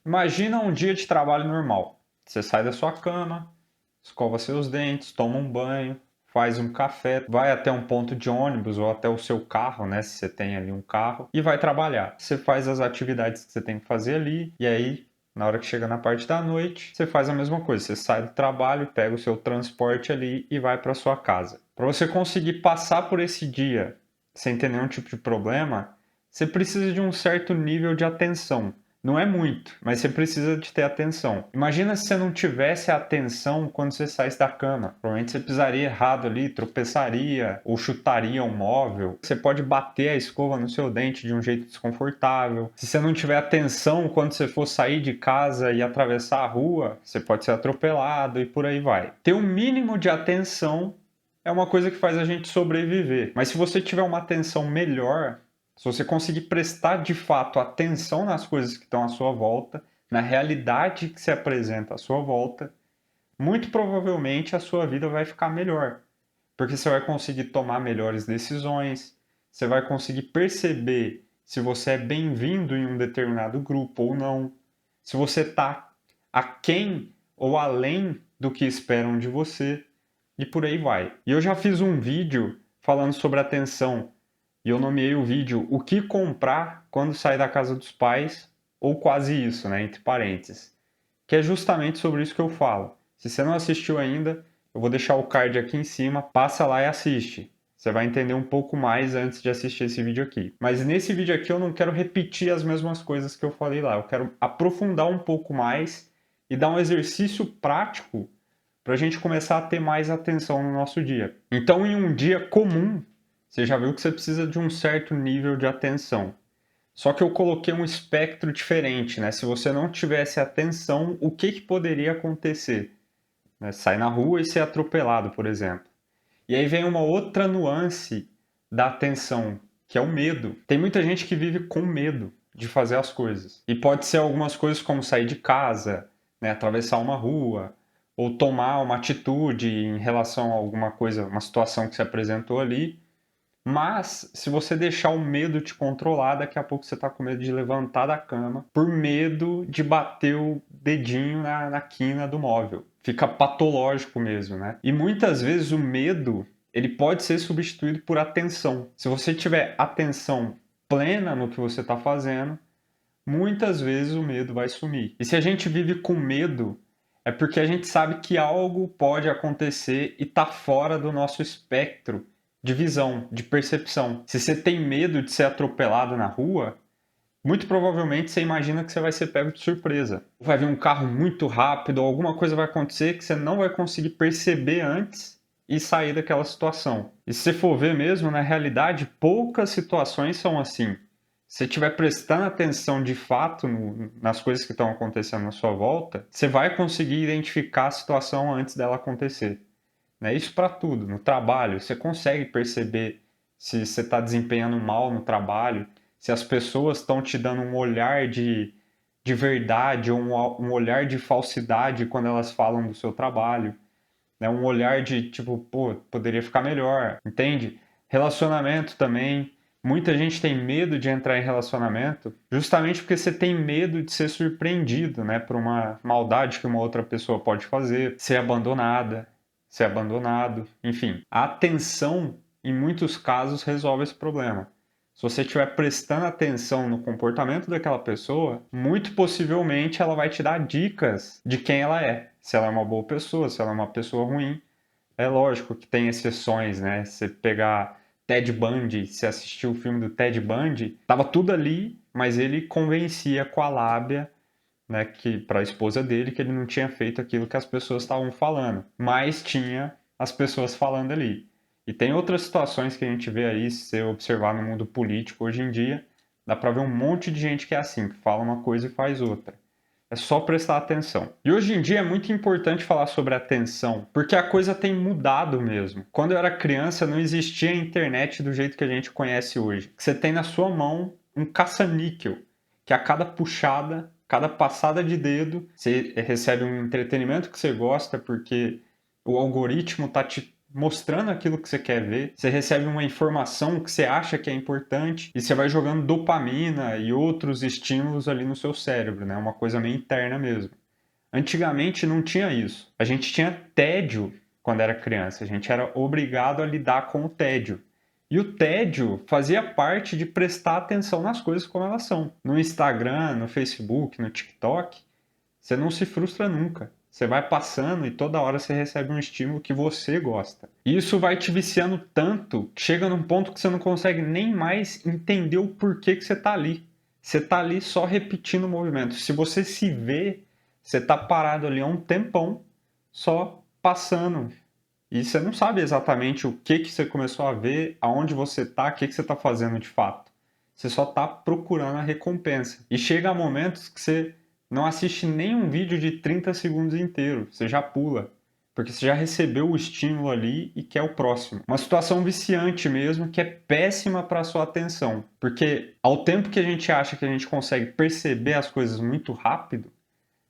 Imagina um dia de trabalho normal. Você sai da sua cama, escova seus dentes, toma um banho, faz um café, vai até um ponto de ônibus ou até o seu carro, né, se você tem ali um carro, e vai trabalhar. Você faz as atividades que você tem que fazer ali, e aí, na hora que chega na parte da noite, você faz a mesma coisa. Você sai do trabalho, pega o seu transporte ali e vai para sua casa. Para você conseguir passar por esse dia sem ter nenhum tipo de problema, você precisa de um certo nível de atenção. Não é muito, mas você precisa de ter atenção. Imagina se você não tivesse atenção quando você saísse da cama. Provavelmente você pisaria errado ali, tropeçaria ou chutaria um móvel. Você pode bater a escova no seu dente de um jeito desconfortável. Se você não tiver atenção quando você for sair de casa e atravessar a rua, você pode ser atropelado e por aí vai. Ter um mínimo de atenção é uma coisa que faz a gente sobreviver. Mas se você tiver uma atenção melhor, se você conseguir prestar de fato atenção nas coisas que estão à sua volta, na realidade que se apresenta à sua volta, muito provavelmente a sua vida vai ficar melhor. Porque você vai conseguir tomar melhores decisões, você vai conseguir perceber se você é bem-vindo em um determinado grupo ou não, se você está aquém ou além do que esperam de você, e por aí vai. E eu já fiz um vídeo falando sobre atenção e eu nomeei o vídeo O que comprar quando sair da casa dos pais, ou quase isso, né, entre parênteses, que é justamente sobre isso que eu falo. Se você não assistiu ainda, eu vou deixar o card aqui em cima, passa lá e assiste. Você vai entender um pouco mais antes de assistir esse vídeo aqui. Mas nesse vídeo aqui eu não quero repetir as mesmas coisas que eu falei lá, eu quero aprofundar um pouco mais e dar um exercício prático para a gente começar a ter mais atenção no nosso dia. Então, em um dia comum, você já viu que você precisa de um certo nível de atenção. Só que eu coloquei um espectro diferente, né? Se você não tivesse atenção, o que poderia acontecer? Né? Sair na rua e ser atropelado, por exemplo. E aí vem uma outra nuance da atenção, que é o medo. Tem muita gente que vive com medo de fazer as coisas. E pode ser algumas coisas como sair de casa, né? Atravessar uma rua, ou tomar uma atitude em relação a alguma coisa, uma situação que se apresentou ali. Mas, se você deixar o medo te controlar, daqui a pouco você está com medo de levantar da cama por medo de bater o dedinho na quina do móvel. Fica patológico mesmo, né? E muitas vezes o medo, ele pode ser substituído por atenção. Se você tiver atenção plena no que você está fazendo, muitas vezes o medo vai sumir. E se a gente vive com medo, é porque a gente sabe que algo pode acontecer e está fora do nosso espectro de visão, de percepção. Se você tem medo de ser atropelado na rua, muito provavelmente você imagina que você vai ser pego de surpresa. Vai vir um carro muito rápido, ou alguma coisa vai acontecer que você não vai conseguir perceber antes e sair daquela situação. E se você for ver mesmo, na realidade, poucas situações são assim. Se você estiver prestando atenção de fato nas coisas que estão acontecendo na sua volta, você vai conseguir identificar a situação antes dela acontecer. Né? Isso para tudo. No trabalho, você consegue perceber se você está desempenhando mal no trabalho, se as pessoas estão te dando um olhar de verdade ou um olhar de falsidade quando elas falam do seu trabalho. Né? Um olhar de tipo, pô, poderia ficar melhor, entende? Relacionamento também. Muita gente tem medo de entrar em relacionamento justamente porque você tem medo de ser surpreendido, né, por uma maldade que uma outra pessoa pode fazer, ser abandonada, ser abandonado, enfim. A atenção, em muitos casos, resolve esse problema. Se você estiver prestando atenção no comportamento daquela pessoa, muito possivelmente ela vai te dar dicas de quem ela é. Se ela é uma boa pessoa, se ela é uma pessoa ruim. É lógico que tem exceções, né? Se pegar Ted Bundy, se assistir o filme do Ted Bundy, tava tudo ali, mas ele convencia com a lábia, né, que para a esposa dele que ele não tinha feito aquilo que as pessoas estavam falando, mas tinha as pessoas falando ali. E tem outras situações que a gente vê aí, se você observar no mundo político hoje em dia, dá para ver um monte de gente que é assim, que fala uma coisa e faz outra. É só prestar atenção. E hoje em dia é muito importante falar sobre atenção, porque a coisa tem mudado mesmo. Quando eu era criança não existia a internet do jeito que a gente conhece hoje. Você tem na sua mão um caça-níquel, que a cada puxada, cada passada de dedo, você recebe um entretenimento que você gosta, porque o algoritmo está te mostrando aquilo que você quer ver, você recebe uma informação que você acha que é importante e você vai jogando dopamina e outros estímulos ali no seu cérebro, né? Uma coisa meio interna mesmo. Antigamente não tinha isso. A gente tinha tédio quando era criança, a gente era obrigado a lidar com o tédio. E o tédio fazia parte de prestar atenção nas coisas como elas são. No Instagram, no Facebook, no TikTok, você não se frustra nunca. Você vai passando e toda hora você recebe um estímulo que você gosta. E isso vai te viciando tanto que chega num ponto que você não consegue nem mais entender o porquê que você está ali. Você está ali só repetindo o movimento. Se você se vê, você está parado ali há um tempão só passando. E você não sabe exatamente o que você começou a ver, aonde você está, o que você está fazendo de fato. Você só está procurando a recompensa. E chega momentos que você não assiste nem um vídeo de 30 segundos inteiro, você já pula, porque você já recebeu o estímulo ali e quer o próximo. Uma situação viciante mesmo, que é péssima para a sua atenção, porque ao tempo que a gente acha que a gente consegue perceber as coisas muito rápido,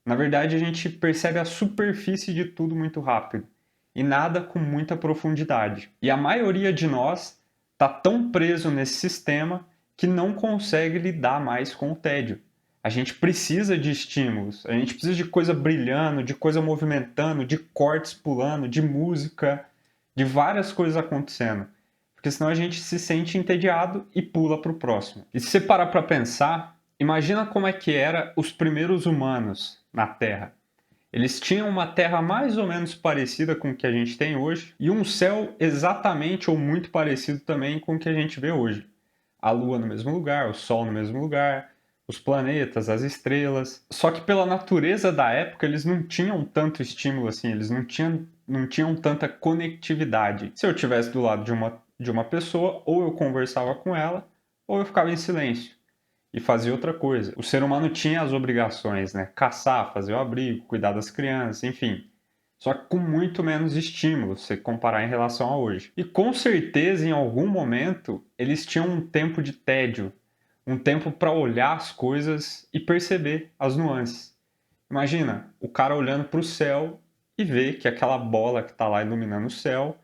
na verdade a gente percebe a superfície de tudo muito rápido e nada com muita profundidade. E a maioria de nós está tão preso nesse sistema que não consegue lidar mais com o tédio. A gente precisa de estímulos, a gente precisa de coisa brilhando, de coisa movimentando, de cortes pulando, de música, de várias coisas acontecendo. Porque senão a gente se sente entediado e pula para o próximo. E se você parar para pensar, imagina como é que eram os primeiros humanos na Terra. Eles tinham uma terra mais ou menos parecida com o que a gente tem hoje e um céu exatamente ou muito parecido também com o que a gente vê hoje. A Lua no mesmo lugar, o Sol no mesmo lugar, os planetas, as estrelas. Só que pela natureza da época eles não tinham tanto estímulo assim, eles não tinham tanta conectividade. Se eu estivesse do lado de uma pessoa, ou eu conversava com ela, ou eu ficava em silêncio e fazia outra coisa. O ser humano tinha as obrigações, né? Caçar, fazer o abrigo, cuidar das crianças, enfim. Só que com muito menos estímulo, se comparar em relação a hoje. E com certeza, em algum momento, eles tinham um tempo de tédio, um tempo para olhar as coisas e perceber as nuances. Imagina o cara olhando para o céu e ver que aquela bola que está lá iluminando o céu,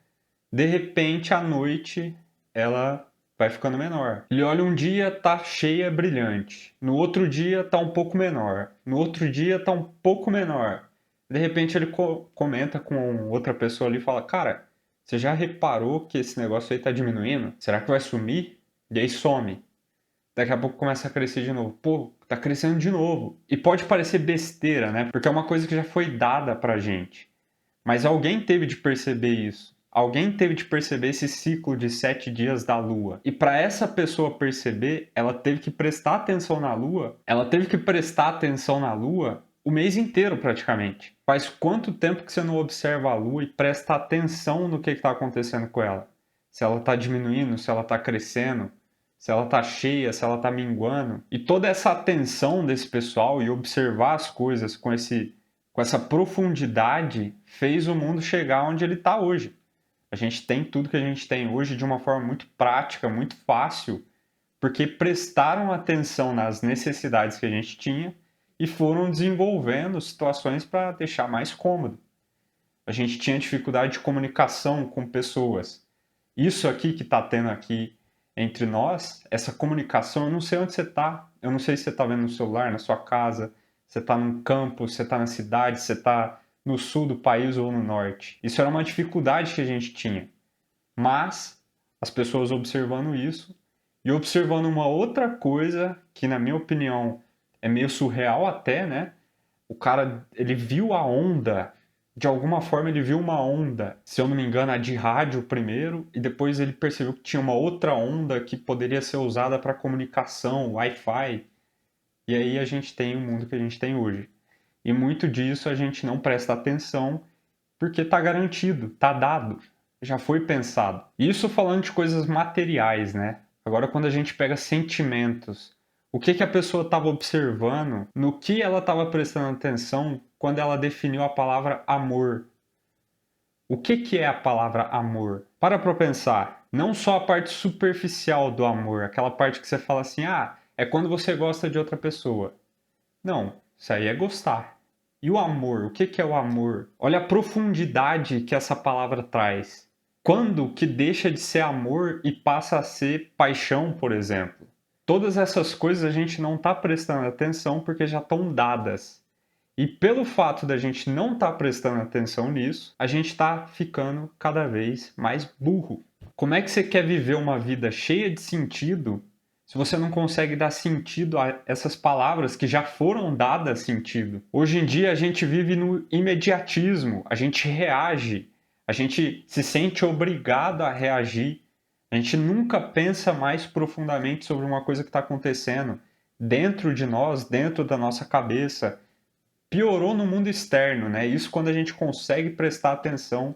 de repente à noite ela vai ficando menor. Ele olha um dia, tá cheia, brilhante. No outro dia tá um pouco menor. No outro dia tá um pouco menor. De repente ele comenta com outra pessoa ali e fala: Cara, você já reparou que esse negócio aí tá diminuindo? Será que vai sumir? E aí some. Daqui a pouco começa a crescer de novo. Pô, tá crescendo de novo. E pode parecer besteira, né? Porque é uma coisa que já foi dada pra gente. Mas alguém teve de perceber isso. Alguém teve de perceber esse ciclo de 7 dias da Lua. E para essa pessoa perceber, ela teve que prestar atenção na Lua. Ela teve que prestar atenção na Lua o mês inteiro praticamente. Faz quanto tempo que você não observa a Lua e presta atenção no que está acontecendo com ela? Se ela está diminuindo, se ela está crescendo, se ela está cheia, se ela está minguando. E toda essa atenção desse pessoal e observar as coisas com essa profundidade fez o mundo chegar onde ele está hoje. A gente tem tudo que a gente tem hoje de uma forma muito prática, muito fácil, porque prestaram atenção nas necessidades que a gente tinha e foram desenvolvendo situações para deixar mais cômodo. A gente tinha dificuldade de comunicação com pessoas. Isso aqui que está tendo aqui entre nós, essa comunicação, eu não sei onde você está. Eu não sei se você está vendo no celular, na sua casa, você está num campo, você está na cidade, você está no sul do país ou no norte. Isso era uma dificuldade que a gente tinha. Mas as pessoas observando isso e observando uma outra coisa que, na minha opinião, é meio surreal até, né? O cara, ele viu a onda, de alguma forma ele viu uma onda, se eu não me engano, a de rádio primeiro, e depois ele percebeu que tinha uma outra onda que poderia ser usada para comunicação, Wi-Fi. E aí a gente tem o mundo que a gente tem hoje. E muito disso a gente não presta atenção porque está garantido, está dado, já foi pensado. Isso falando de coisas materiais, né? Agora quando a gente pega sentimentos, o que a pessoa estava observando, no que ela estava prestando atenção quando ela definiu a palavra amor. O que é a palavra amor? Para pensar, não só a parte superficial do amor, aquela parte que você fala assim, ah, é quando você gosta de outra pessoa. Não, isso aí é gostar. E o amor? O que é o amor? Olha a profundidade que essa palavra traz. Quando que deixa de ser amor e passa a ser paixão, por exemplo? Todas essas coisas a gente não está prestando atenção porque já estão dadas. E pelo fato da gente não estar prestando atenção nisso, a gente está ficando cada vez mais burro. Como é que você quer viver uma vida cheia de sentido se você não consegue dar sentido a essas palavras que já foram dadas sentido? Hoje em dia a gente vive no imediatismo, a gente reage, a gente se sente obrigado a reagir, a gente nunca pensa mais profundamente sobre uma coisa que está acontecendo dentro de nós, dentro da nossa cabeça. Piorou no mundo externo, né? Isso quando a gente consegue prestar atenção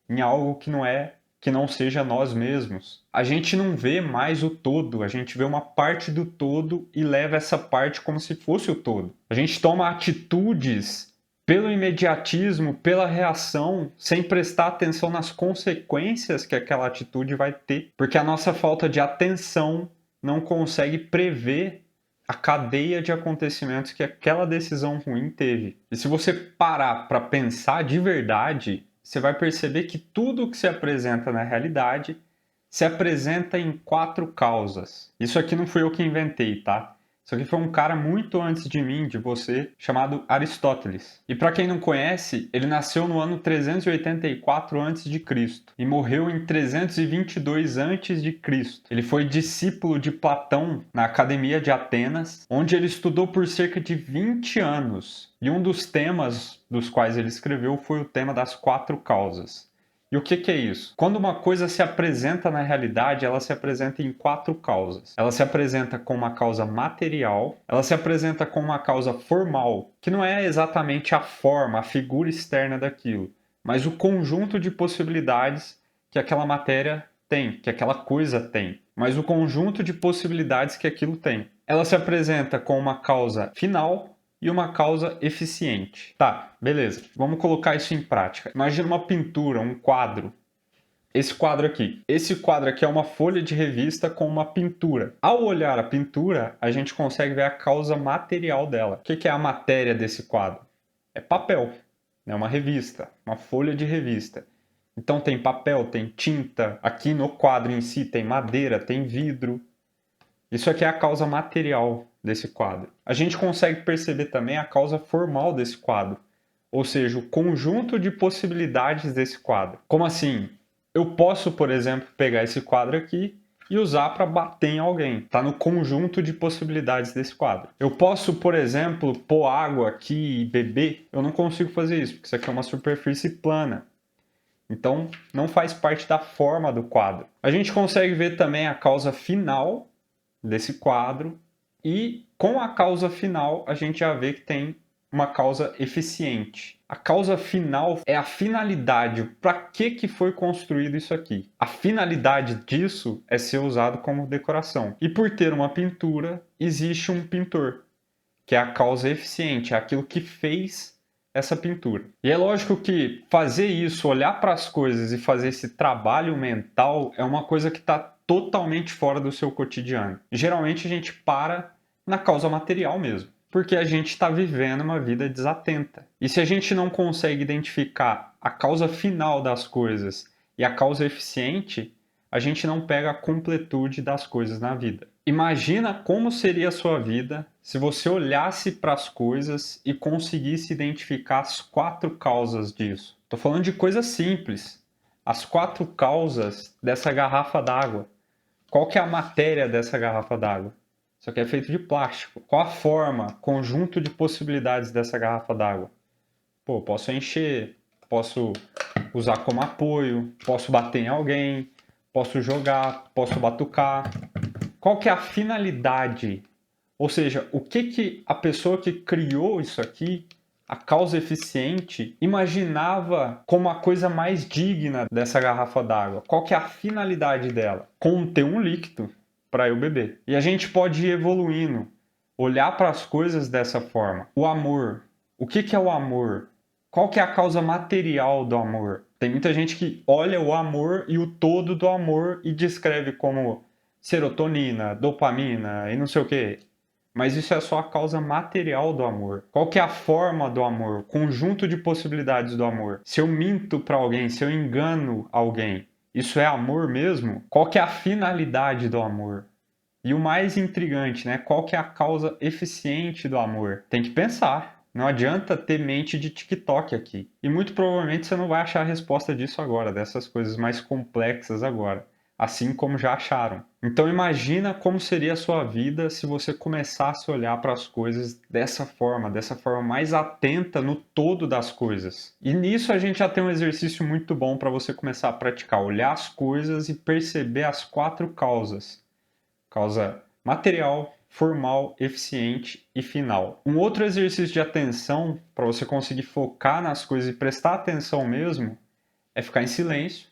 em algo que não seja nós mesmos. A gente não vê mais o todo, a gente vê uma parte do todo e leva essa parte como se fosse o todo. A gente toma atitudes pelo imediatismo, pela reação, sem prestar atenção nas consequências que aquela atitude vai ter, porque a nossa falta de atenção não consegue prever a cadeia de acontecimentos que aquela decisão ruim teve. E se você parar para pensar de verdade, você vai perceber que tudo que se apresenta na realidade se apresenta em 4 causas. Isso aqui não fui eu que inventei, tá? Isso aqui foi um cara muito antes de mim, de você, chamado Aristóteles. E para quem não conhece, ele nasceu no ano 384 a.C. e morreu em 322 a.C. Ele foi discípulo de Platão na Academia de Atenas, onde ele estudou por cerca de 20 anos. E um dos temas dos quais ele escreveu foi o tema das 4 causas. E o que é isso? Quando uma coisa se apresenta na realidade, ela se apresenta em 4 causas. Ela se apresenta com uma causa material, ela se apresenta com uma causa formal, que não é exatamente a forma, a figura externa daquilo, mas o conjunto de possibilidades que aquela matéria tem, que aquela coisa tem, mas o conjunto de possibilidades que aquilo tem. Ela se apresenta com uma causa final e uma causa eficiente. Tá, beleza. Vamos colocar isso em prática. Imagina uma pintura, um quadro. Esse quadro aqui. Esse quadro aqui é uma folha de revista com uma pintura. Ao olhar a pintura, a gente consegue ver a causa material dela. O que é a matéria desse quadro? É papel. É uma revista, uma folha de revista. Então tem papel, tem tinta. Aqui no quadro em si tem madeira, tem vidro. Isso aqui é a causa material desse quadro. A gente consegue perceber também a causa formal desse quadro, ou seja, o conjunto de possibilidades desse quadro. Como assim? Eu posso, por exemplo, pegar esse quadro aqui e usar para bater em alguém. Está no conjunto de possibilidades desse quadro. Eu posso, por exemplo, pôr água aqui e beber. Eu não consigo fazer isso, porque isso aqui é uma superfície plana. Então, não faz parte da forma do quadro. A gente consegue ver também a causa final desse quadro, e com a causa final a gente já vê que tem uma causa eficiente. A causa final é a finalidade, para que foi construído isso aqui. A finalidade disso é ser usado como decoração. E por ter uma pintura, existe um pintor, que é a causa eficiente, é aquilo que fez essa pintura. E é lógico que fazer isso, olhar para as coisas e fazer esse trabalho mental é uma coisa que está totalmente fora do seu cotidiano. Geralmente a gente para na causa material mesmo, porque a gente está vivendo uma vida desatenta. E se a gente não consegue identificar a causa final das coisas e a causa eficiente, a gente não pega a completude das coisas na vida. Imagina como seria a sua vida se você olhasse para as coisas e conseguisse identificar as 4 causas disso. Estou falando de coisas simples. As 4 causas dessa garrafa d'água. Qual que é a matéria dessa garrafa d'água? Isso aqui é feito de plástico. Qual a forma, conjunto de possibilidades dessa garrafa d'água? Pô, posso encher, posso usar como apoio, posso bater em alguém, posso jogar, posso batucar. Qual que é a finalidade? Ou seja, o que a pessoa que criou isso aqui, a causa eficiente, imaginava como a coisa mais digna dessa garrafa d'água? Qual que é a finalidade dela? Conter um líquido para eu beber. E a gente pode ir evoluindo, olhar para as coisas dessa forma. O amor. O que é o amor? Qual que é a causa material do amor? Tem muita gente que olha o amor e o todo do amor e descreve como serotonina, dopamina e não sei o quê. Mas isso é só a causa material do amor. Qual que é a forma do amor? Conjunto de possibilidades do amor. Se eu minto para alguém, se eu engano alguém, Isso é amor mesmo? Qual que é a finalidade do amor? E o mais intrigante, né? Qual que é a causa eficiente do amor? Tem que pensar. Não adianta ter mente de TikTok aqui. E muito provavelmente você não vai achar a resposta disso agora, dessas coisas mais complexas agora, assim como já acharam. Então imagina como seria a sua vida se você começasse a olhar para as coisas dessa forma mais atenta no todo das coisas. E nisso a gente já tem um exercício muito bom para você começar a praticar, olhar as coisas e perceber as 4 causas. Causa material, formal, eficiente e final. Um outro exercício de atenção para você conseguir focar nas coisas e prestar atenção mesmo é ficar em silêncio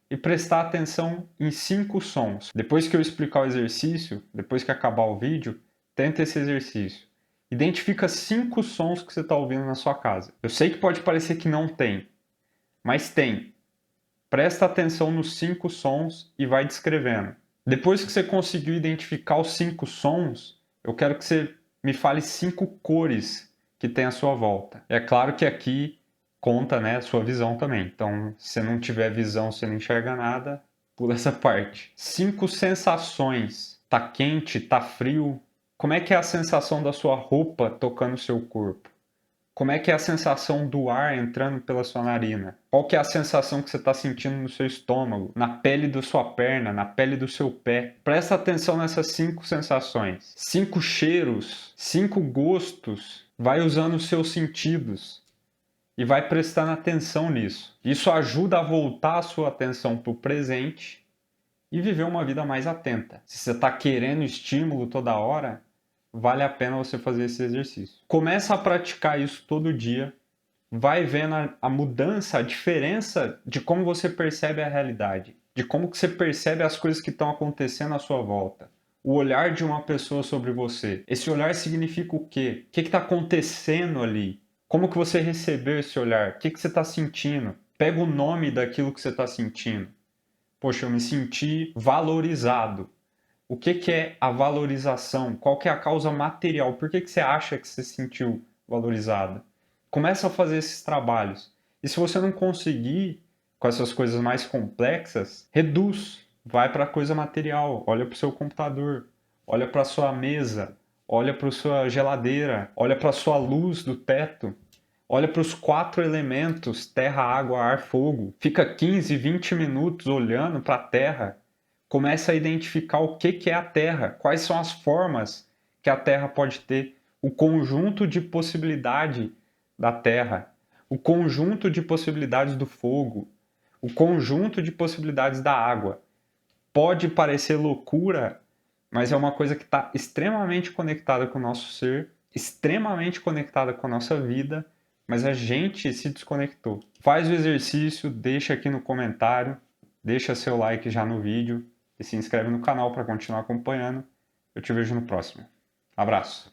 e prestar atenção em 5 sons. Depois que eu explicar o exercício, depois que acabar o vídeo, tenta esse exercício. Identifica 5 sons que você está ouvindo na sua casa. Eu sei que pode parecer que não tem, mas tem. Presta atenção nos 5 sons e vai descrevendo. Depois que você conseguiu identificar os 5 sons, eu quero que você me fale 5 cores que tem à sua volta. É claro que aqui conta, né, a sua visão também. Então, se você não tiver visão, você não enxerga nada, pula essa parte. 5 sensações. Tá quente, tá frio. Como é que é a sensação da sua roupa tocando o seu corpo? Como é que é a sensação do ar entrando pela sua narina? Qual que é a sensação que você está sentindo no seu estômago, na pele da sua perna, na pele do seu pé? Presta atenção nessas 5 sensações. 5 cheiros, 5 gostos. Vai usando os seus sentidos e vai prestando atenção nisso. Isso ajuda a voltar a sua atenção para o presente e viver uma vida mais atenta. Se você está querendo estímulo toda hora, vale a pena você fazer esse exercício. Começa a praticar isso todo dia, vai vendo a mudança, a diferença de como você percebe a realidade, de como que você percebe as coisas que estão acontecendo à sua volta. O olhar de uma pessoa sobre você. Esse olhar significa o quê? O que está acontecendo ali? Como que você recebeu esse olhar? O que você está sentindo? Pega o nome daquilo que você está sentindo. Poxa, eu me senti valorizado. O que é a valorização? Qual que é a causa material? Por que você acha que você se sentiu valorizado? Começa a fazer esses trabalhos. E se você não conseguir com essas coisas mais complexas, reduz. Vai para a coisa material. Olha para o seu computador. Olha para a sua mesa. Olha para a sua geladeira. Olha para a sua luz do teto. Olha para os 4 elementos, terra, água, ar, fogo. Fica 15, 20 minutos olhando para a terra. Começa a identificar o que é a terra, quais são as formas que a terra pode ter, o conjunto de possibilidade da terra, o conjunto de possibilidades do fogo, o conjunto de possibilidades da água. Pode parecer loucura, mas é uma coisa que está extremamente conectada com o nosso ser, extremamente conectada com a nossa vida, mas a gente se desconectou. Faz o exercício, deixa aqui no comentário, deixa seu like já no vídeo e se inscreve no canal para continuar acompanhando. Eu te vejo no próximo. Abraço!